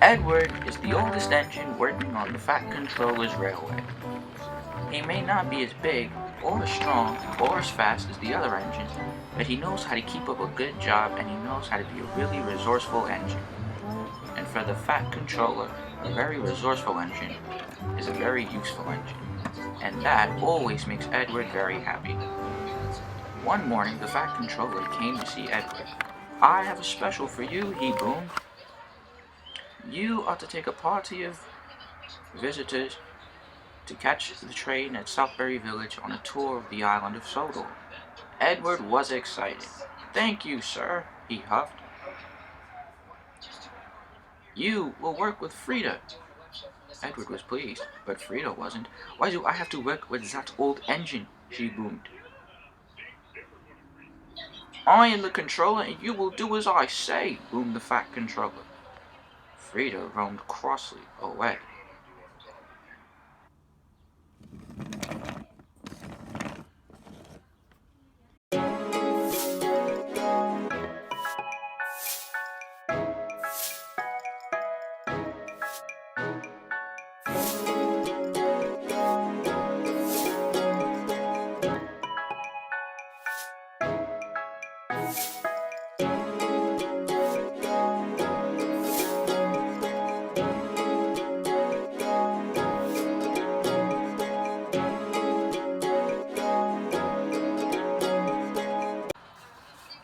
Edward is the oldest engine working on the Fat Controller's railway. He may not be as big, or as strong, or as fast as the other engines, but he knows how to keep up a good job and he knows how to be a really resourceful engine. And for the Fat Controller, a very resourceful engine is a very useful engine. And that always makes Edward very happy. One morning, the Fat Controller came to see Edward. "I have a special for you," he boomed. "You ought to take a party of visitors to catch the train at Southbury Village on a tour of the island of Sodor." Edward was excited. "Thank you, sir," he huffed. "You will work with Frida." Edward was pleased, but Frida wasn't. "Why do I have to work with that old engine?" she boomed. "I am the controller and you will do as I say," boomed the Fat Controller. Frida roamed crossly away.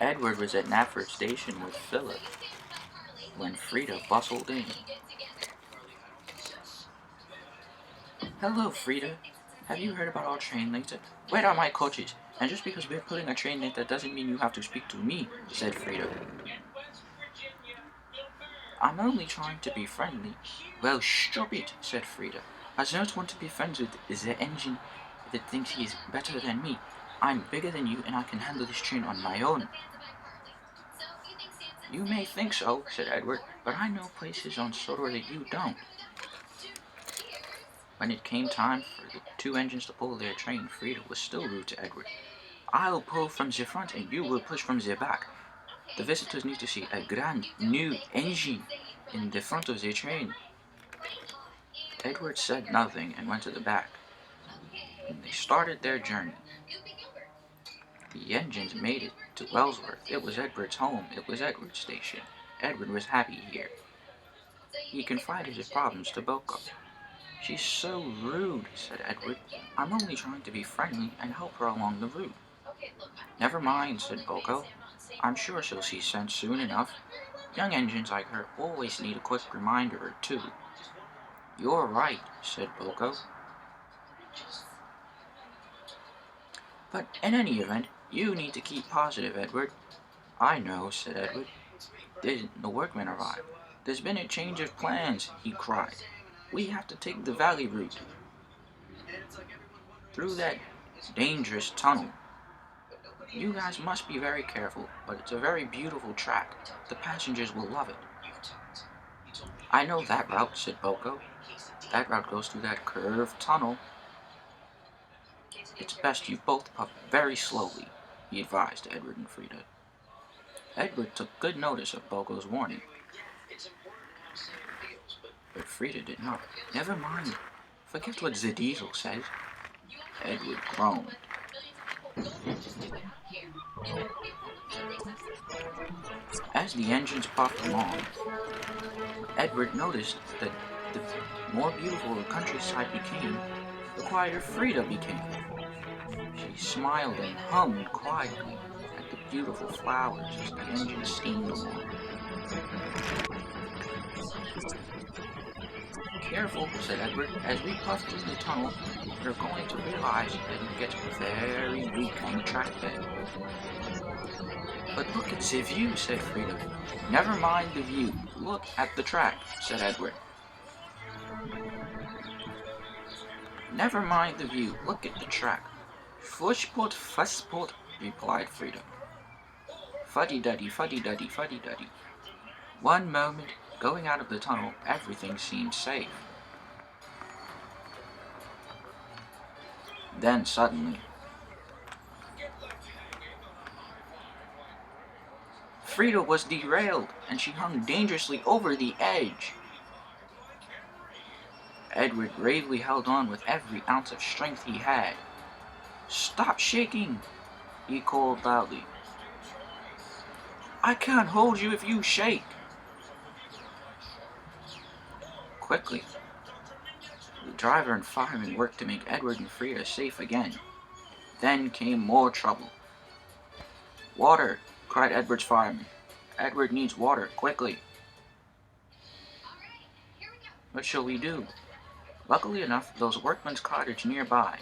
Edward was at Knapford Station with Philip when Frida bustled in. "Hello, Frida. Have you heard about our train later? Where are my coaches? And just because we're pulling a train later doesn't mean you have to speak to me," said Frida. "I'm only trying to be friendly." "Well, stop it," said Frida. "I don't want to be friends with the engine that thinks he is better than me. I'm bigger than you and I can handle this train on my own." "You may think so," said Edward, "but I know places on Sodor that you don't." When it came time for the two engines to pull their train, Frida was still rude to Edward. "I'll pull from the front and you will push from the back. The visitors need to see a grand new engine in the front of their train." Edward said nothing and went to the back. And they started their journey. The engines made it to Wellsworth. It was Edward's home. It was Edward's station. Edward was happy here. He confided his problems to Boko. "She's so rude," said Edward. "I'm only trying to be friendly and help her along the route." "Never mind," said Boko. "I'm sure she'll see sense soon enough. Young engines like her always need a quick reminder or two." "You're right," said Boko. "But in any event, you need to keep positive, Edward." "I know," said Edward. Then the workmen arrived. "There's been a change of plans," he cried. "We have to take the valley route through that dangerous tunnel. You guys must be very careful, but it's a very beautiful track. The passengers will love it." "I know that route," said Boko. "That route goes through that curved tunnel." "It's best you both puff very slowly," he advised Edward and Frida. Edward took good notice of Boko's warning, but Frida did not. "Never mind. Forget what the diesel says." Edward groaned. As the engines puffed along, Edward noticed that the more beautiful the countryside became, the quieter Frida became. She smiled and hummed quietly at the beautiful flowers as the engine steamed along. "Careful," said Edward. "As we puff through the tunnel, we're going to realize that it gets very weak on the track bed." "But look at the view," said Frida. "Never mind the view. Look at the track," said Edward. "Never mind the view. Look at the track." "Fushput, fussput," replied Frida. "Fuddy-duddy, fuddy-duddy, fuddy-duddy." One moment, going out of the tunnel, everything seemed safe. Then suddenly, Frida was derailed, and she hung dangerously over the edge. Edward bravely held on with every ounce of strength he had. "Stop shaking!" he called loudly. "I can't hold you if you shake." Quickly, the driver and fireman worked to make Edward and Frida safe again. Then came more trouble. "Water!" cried Edward's fireman. "Edward needs water, quickly." "What shall we do?" Luckily enough, there was a workman's cottage nearby.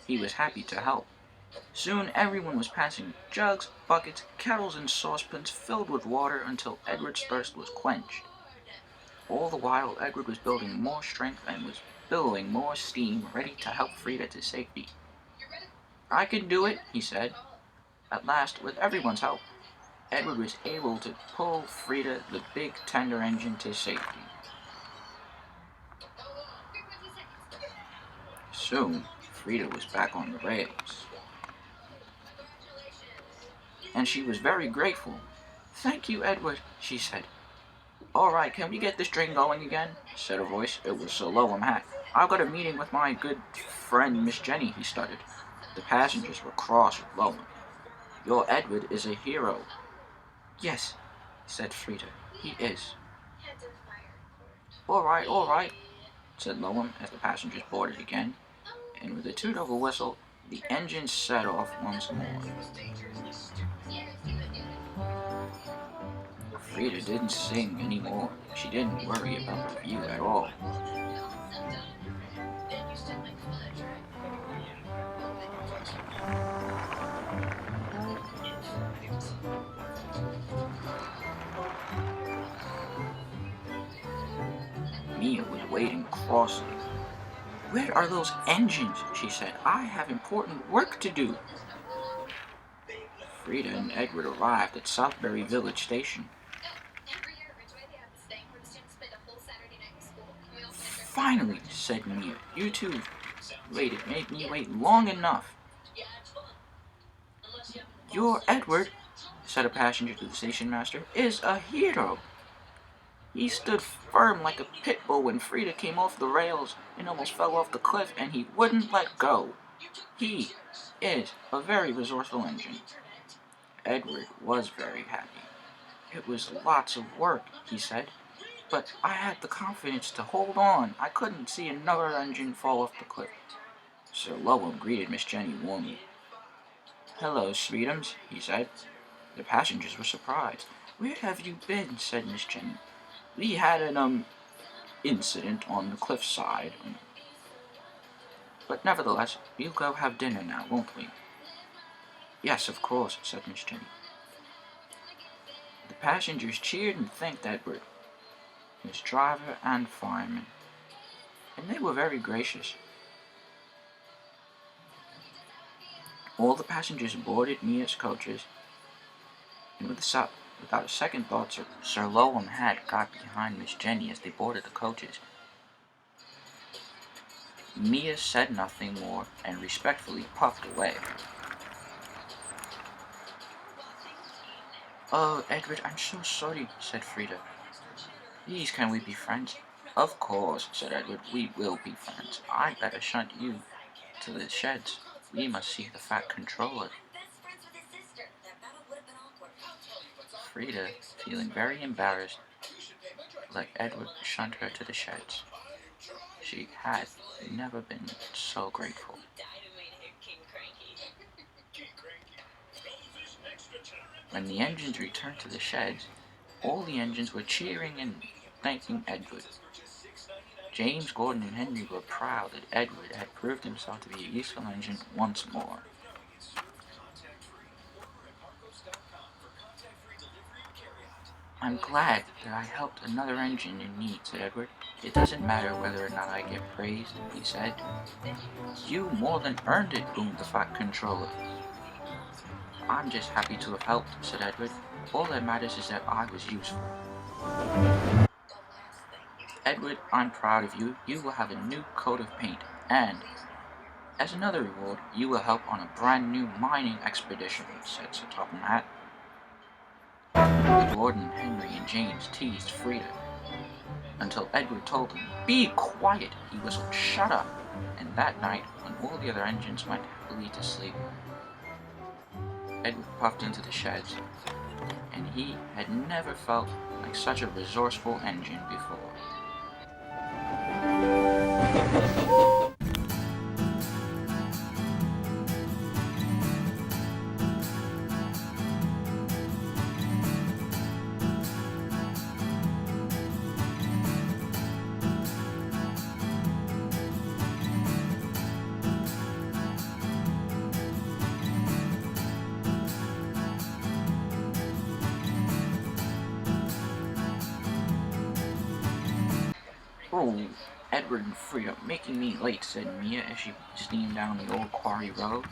He was happy to help. Soon everyone was passing jugs, buckets, kettles, and saucepans filled with water until Edward's thirst was quenched. All the while, Edward was building more strength and was billowing more steam, ready to help Frida to safety. "I can do it," he said. At last, with everyone's help, Edward was able to pull Frida, the big tender engine, to safety. Soon, Frida was back on the rails, and she was very grateful. "Thank you, Edward," she said. "All right, can we get this train going again?" said a voice. It was Sir Lowem Hat. "I've got a meeting with my good friend Miss Jenny," he stuttered. The passengers were cross with Lowem. "Your Edward is a hero." "Yes," said Frida, "he is." All right," said Lowem as the passengers boarded again, and with a toot of a whistle, the engine set off once more. Frida didn't sing anymore. She didn't worry about the view at all. Mia was waiting crossly. "Where are those engines?" she said. "I have important work to do." Frida and Edward arrived at Southbury Village Station. "Finally," said Mia. "You two made me wait long enough." "Your Edward," said a passenger to the station master, "is a hero. He stood firm like a Pitbull when Frida came off the rails and almost fell off the cliff, and he wouldn't let go. He is a very resourceful engine." Edward was very happy. "It was lots of work," he said, "but I had the confidence to hold on. I couldn't see another engine fall off the cliff." Sir Lowem greeted Miss Jenny warmly. "Hello, Sweetums," he said. The passengers were surprised. "Where have you been?" said Miss Jenny. "We had an, incident on the cliffside. But nevertheless, we'll go have dinner now, won't we?" "Yes, of course," said Miss Jenny. The passengers cheered and thanked Edward, his driver and fireman, and they were very gracious. All the passengers boarded Mia's coaches, and without a second thought, Sir Lowem Hat got behind Miss Jenny as they boarded the coaches. Mia said nothing more and respectfully puffed away. "Oh, Edward, I'm so sorry," said Frida. "Please, can we be friends?" "Of course," said Edward, "we will be friends. I'd better shunt you to the sheds. We must see the Fat Controller." Frida, feeling very embarrassed, let Edward shunt her to the sheds. She had never been so grateful. When the engines returned to the sheds, all the engines were cheering and thanking Edward. James, Gordon, and Henry were proud that Edward had proved himself to be a useful engine once more. "I'm glad that I helped another engine in need," said Edward. "It doesn't matter whether or not I get praised," he said. "You more than earned it," boomed the Fat Controller. "I'm just happy to have helped," said Edward. "All that matters is that I was useful." "Edward, I'm proud of you. You will have a new coat of paint, and as another reward, you will help on a brand new mining expedition," said Sir Topham Hatt. Gordon, Henry, and James teased Frida. until Edward told him, "Be quiet!" He whistled, "Shut up!" And that night, when all the other engines went happily to sleep, Edward puffed into the sheds, and he had never felt like such a resourceful engine before. "Oh, Edward and Frida, making me late," said Mia as she steamed down the old quarry road.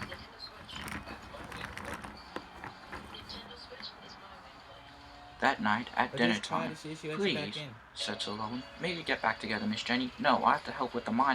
That night at dinner time, "Please," said Solon, "maybe get back together, Miss Jenny." "No, I have to help with the mining."